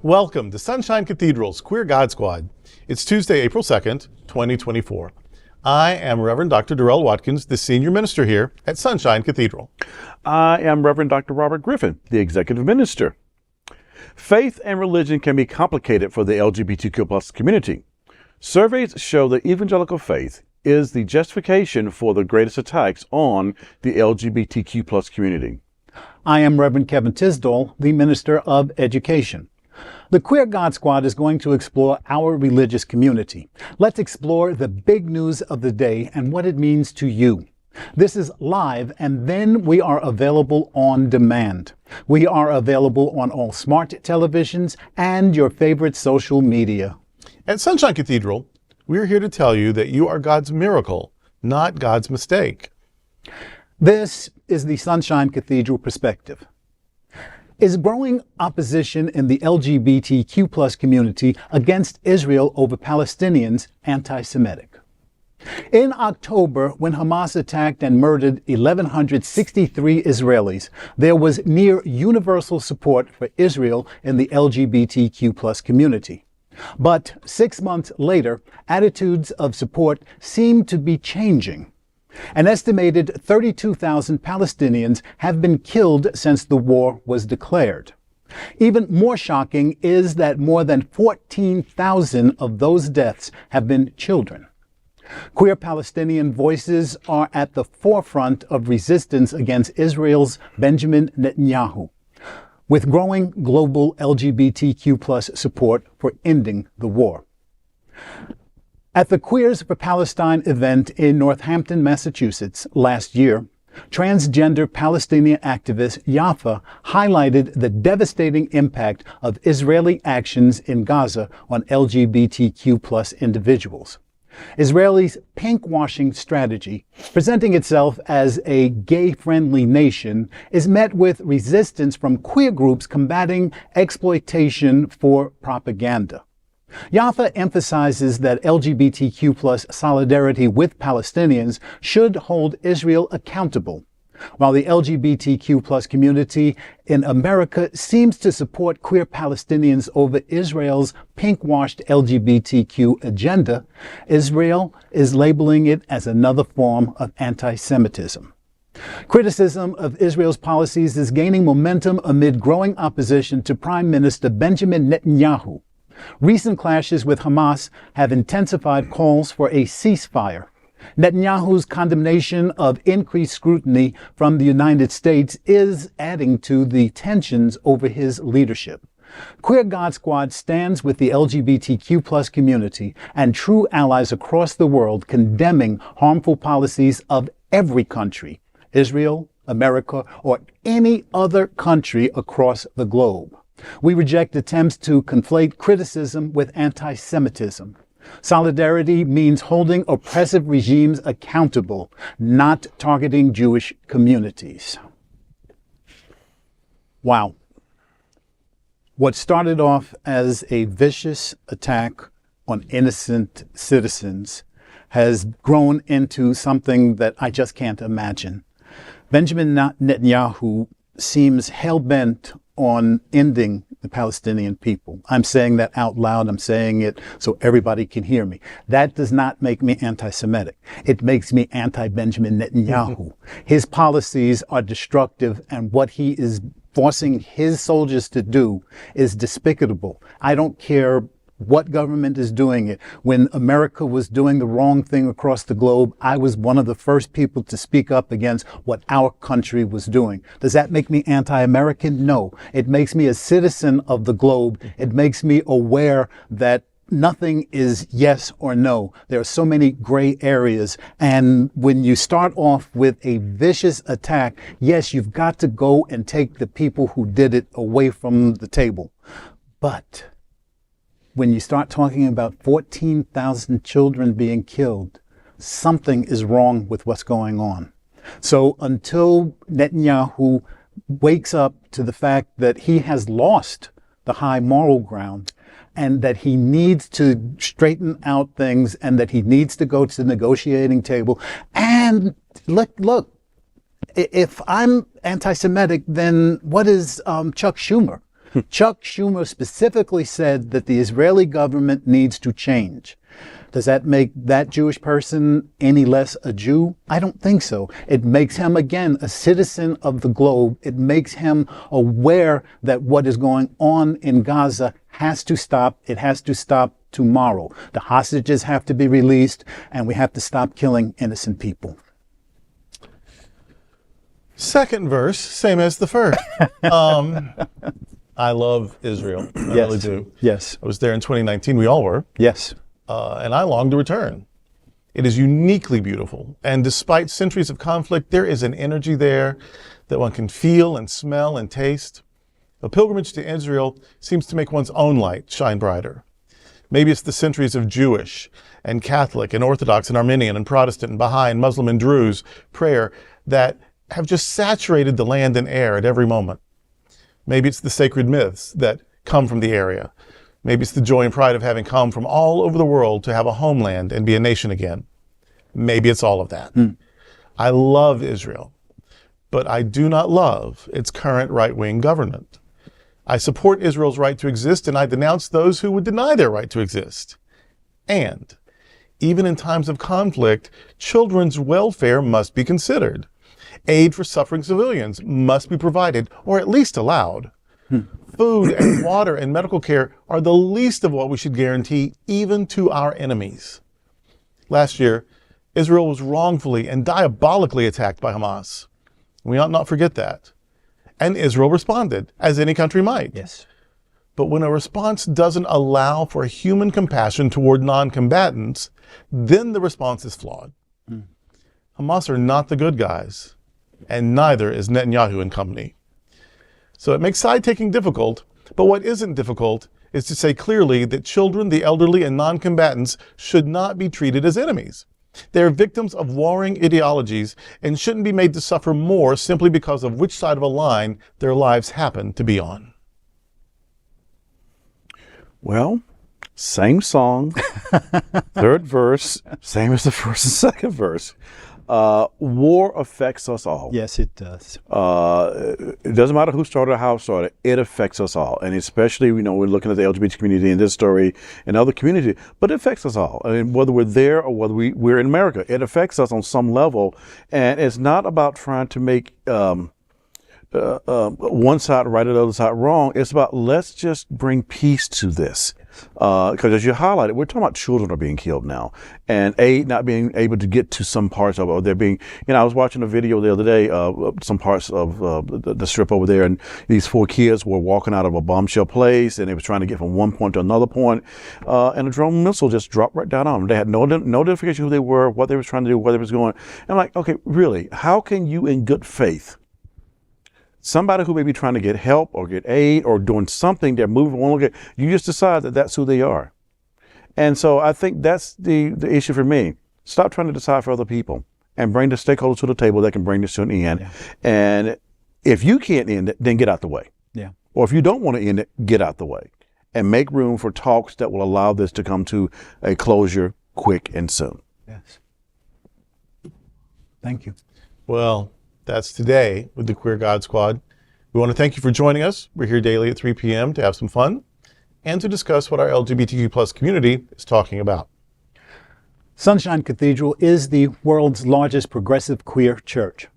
Welcome to Sunshine Cathedral's Queer God Squad. It's Tuesday, April 2nd, 2024. I am Reverend Dr. Darrell Watkins, the senior minister here at Sunshine Cathedral. I am Reverend Dr. Robert Griffin, the executive minister. Faith and religion can be complicated for the LGBTQ+ community. Surveys show that evangelical faith is the justification for the greatest attacks on the LGBTQ+ community. I am Reverend Kevin Tisdall, the Minister of Education. The Queer God Squad is going to explore our religious community. Let's explore the big news of the day and what it means to you. This is live, and then we are available on demand. We are available on all smart televisions and your favorite social media. At Sunshine Cathedral, we're here to tell you that you are God's miracle, not God's mistake. This is the Sunshine Cathedral perspective. Is growing opposition in the LGBTQ+ community against Israel over Palestinians anti-Semitic? In October, when Hamas attacked and murdered 1,163 Israelis, there was near universal support for Israel in the LGBTQ+ community. But 6 months later, attitudes of support seem to be changing. An estimated 32,000 Palestinians have been killed since the war was declared. Even more shocking is that more than 14,000 of those deaths have been children. Queer Palestinian voices are at the forefront of resistance against Israel's Benjamin Netanyahu, with growing global LGBTQ+ support for ending the war. At the Queers for Palestine event in Northampton, Massachusetts last year, transgender Palestinian activist Yaffa highlighted the devastating impact of Israeli actions in Gaza on LGBTQ+ individuals. Israel's pinkwashing strategy, presenting itself as a gay-friendly nation, is met with resistance from queer groups combating exploitation for propaganda. Yaffa emphasizes that LGBTQ+ solidarity with Palestinians should hold Israel accountable, while the LGBTQ+ community in America seems to support queer Palestinians over Israel's pinkwashed LGBTQ agenda. Israel is labeling it as another form of anti-Semitism. Criticism of Israel's policies is gaining momentum amid growing opposition to Prime Minister Benjamin Netanyahu. Recent clashes with Hamas have intensified calls for a ceasefire. Netanyahu's condemnation of increased scrutiny from the United States is adding to the tensions over his leadership. Queer God Squad stands with the LGBTQ+ community and true allies across the world condemning harmful policies of every country, Israel, America, or any other country across the globe. We reject attempts to conflate criticism with anti-Semitism. Solidarity means holding oppressive regimes accountable, not targeting Jewish communities. Wow. What started off as a vicious attack on innocent citizens has grown into something that I just can't imagine. Benjamin Netanyahu seems hell-bent on ending the Palestinian people. I'm saying that out loud. I'm saying it so everybody can hear me. That does not make me anti-Semitic. It makes me anti-Benjamin Netanyahu. His policies are destructive, and what he is forcing his soldiers to do is despicable. I don't care what government is doing it. When America was doing the wrong thing across the globe, I was one of the first people to speak up against what our country was doing. Does that make me anti-American? No. It makes me a citizen of the globe. It makes me aware that nothing is yes or no. There are so many gray areas. And when you start off with a vicious attack, yes, you've got to go and take the people who did it away from the table. But when you start talking about 14,000 children being killed, something is wrong with what's going on. So until Netanyahu wakes up to the fact that he has lost the high moral ground and that he needs to straighten out things and that he needs to go to the negotiating table. And look, if I'm anti-Semitic, then what is Chuck Schumer? Chuck Schumer specifically said that the Israeli government needs to change. Does that make that Jewish person any less a Jew? I don't think so. It makes him, again, a citizen of the globe. It makes him aware that what is going on in Gaza has to stop. It has to stop tomorrow. The hostages have to be released, and we have to stop killing innocent people. Second verse, same as the first. I love Israel. I really do. Yes. I was there in 2019. We all were. Yes. And I long to return. It is uniquely beautiful. And despite centuries of conflict, there is an energy there that one can feel and smell and taste. A pilgrimage to Israel seems to make one's own light shine brighter. Maybe it's the centuries of Jewish and Catholic and Orthodox and Armenian and Protestant and Baha'i and Muslim and Druze prayer that have just saturated the land and air at every moment. Maybe it's the sacred myths that come from the area. Maybe it's the joy and pride of having come from all over the world to have a homeland and be a nation again. Maybe it's all of that. I love Israel, but I do not love its current right-wing government. I support Israel's right to exist, and I denounce those who would deny their right to exist. And even in times of conflict, children's welfare must be considered. Aid for suffering civilians must be provided, or at least allowed. Food and water and medical care are the least of what we should guarantee, even to our enemies. Last year, Israel was wrongfully and diabolically attacked by Hamas. We ought not forget that. And Israel responded, as any country might. Yes. But when a response doesn't allow for human compassion toward non-combatants, then the response is flawed. Hamas are not the good guys, and neither is Netanyahu and company. So it makes side-taking difficult, but what isn't difficult is to say clearly that children, the elderly, and non-combatants should not be treated as enemies. They are victims of warring ideologies and shouldn't be made to suffer more simply because of which side of a line their lives happen to be on. Well, same song, third verse, same as the first and second verse. War affects us all. Yes, it does. It doesn't matter who started or how it started. It affects us all. And especially, we're looking at the LGBT community in this story and other communities, but it affects us all. I mean, whether we're there or whether we're in America, it affects us on some level. And it's not about trying to make one side right or the other side wrong. It's about, let's just bring peace to this. Because as you highlighted, we're talking about children are being killed now, and aid not being able to get to some parts of it. Or they're being, I was watching a video the other day, some parts of the strip over there, and these 4 kids were walking out of a bombshell place, and they were trying to get from one point to another point, and a drone missile just dropped right down on them. They had no identification who they were, what they were trying to do, where they was going. And I'm like, okay, really, how can you in good faith, somebody who may be trying to get help or get aid or doing something, they're moving on, you just decide that that's who they are. And so I think that's the issue for me. Stop trying to decide for other people and bring the stakeholders to the table that can bring this to an end. Yeah. And if you can't end it, then get out the way. Yeah. Or if you don't want to end it, get out the way and make room for talks that will allow this to come to a closure quick and soon. Yes. Thank you. Well, that's today with the Queer God Squad. We want to thank you for joining us. We're here daily at 3 p.m. to have some fun and to discuss what our LGBTQ plus community is talking about. Sunshine Cathedral is the world's largest progressive queer church.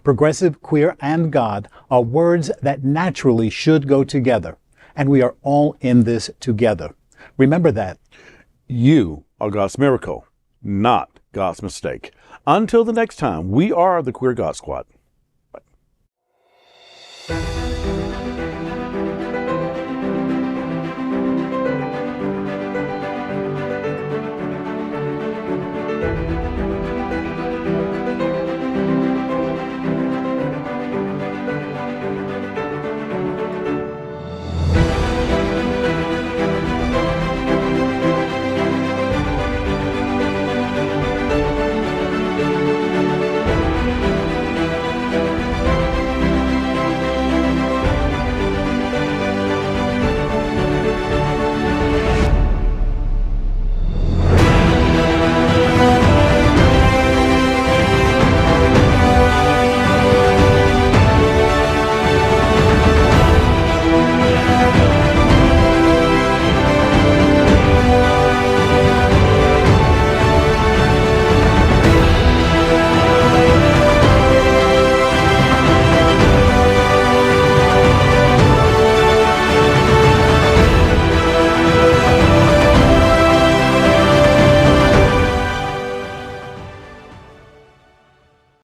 Progressive, queer, and God are words that naturally should go together, and we are all in this together. Remember that. You are God's miracle, not God's mistake. Until the next time, we are the Queer God Squad.